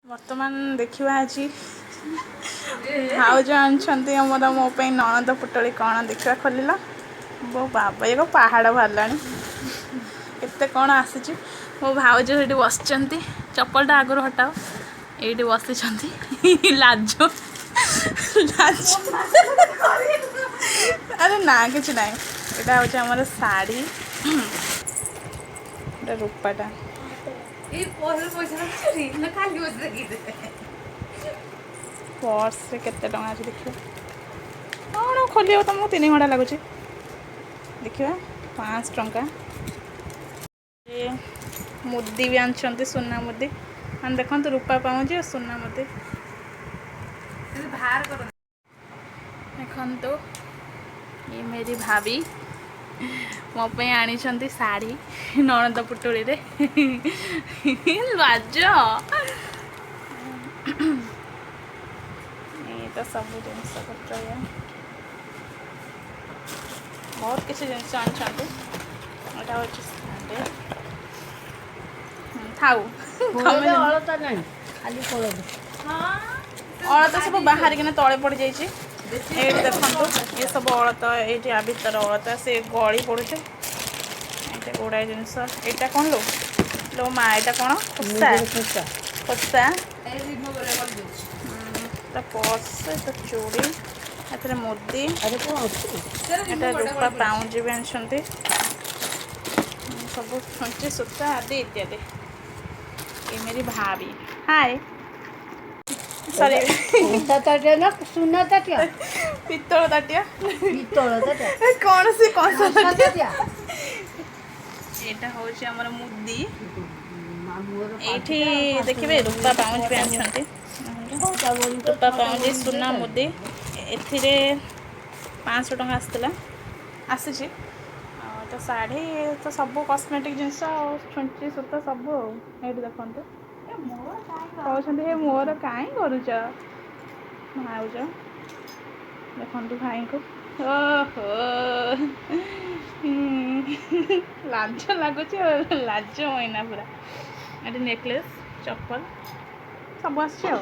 ବର୍ତ୍ତମାନ ଦେଖିବା ଆଜି ଭାଉଜ ଆଣିଛନ୍ତି ଆମର ମୋ ପାଇଁ ନଣନ୍ଦ ପୁଟଳି କ'ଣ ଦେଖିବା ଖୋଲିଲା ମୋ ବାବା ଏକ ପାହାଡ଼ ବାହାରିଲାଣି କେତେ କ'ଣ ଆସିଛି ମୋ ଭାଉଜ ସେଠି ବସିଛନ୍ତି ଚପଲଟା ଆଗରୁ ହଟାଅ ଏଇଠି ବସିଛନ୍ତି ଲାଜ ଲାଜ ଆରେ ନା କିଛି ନାହିଁ ଏଇଟା ହେଉଛି ଆମର ଶାଢ଼ୀ ଏଇଟା ରୂପାଟା पर्स केते टंगा अछि देखियो कौन खोलियो तुमको 3 घंटा लगुच देखियो 5 टंका मुदी भी आनछंती सुना मुदी हम देखंतु रूपा पाउजी सुना मुदी बाहर करो देखंतु ये मेरी भाभी मो पे आनी छंती साड़ी नणंद पुटुली रे लाज तो सब जिनस पत्र बहुत किसी जिनस आनी यहाँ हूँ थाऊ अलता सब बाहर किना तले पड़ जाइए ये देखो ये सब अलता ये भर अलता से गली पड़े गुड़ाए जिनस यहाँ कौन लो माँ यहाँ कौन खोसा खोसा पर्स तो चूड़ी एथरे मुदी एटा रूपा पाउंजी भी आनी सब छुंची सूता आदि इत्यादि ये मेरी भाभी हाय सॉरी सुना ताटिया पित्तल ताटिया कौन सी ताटिया एटा होची हमर मुदी एठी देखिबे रूपा पाउंज भी आनी रूपा पाउंजी सुना मुदी एथिरे 500 टंका आसला आसी तो साड़ी तो सब कॉस्मेटिक जिनस छुंची सूता सब ये देखो कहते मोर कहीं करुच भाउज देखु भाई को ओहो लाज लगुच लाज मैना पूरा ये नेकलेस चप्पल सब आस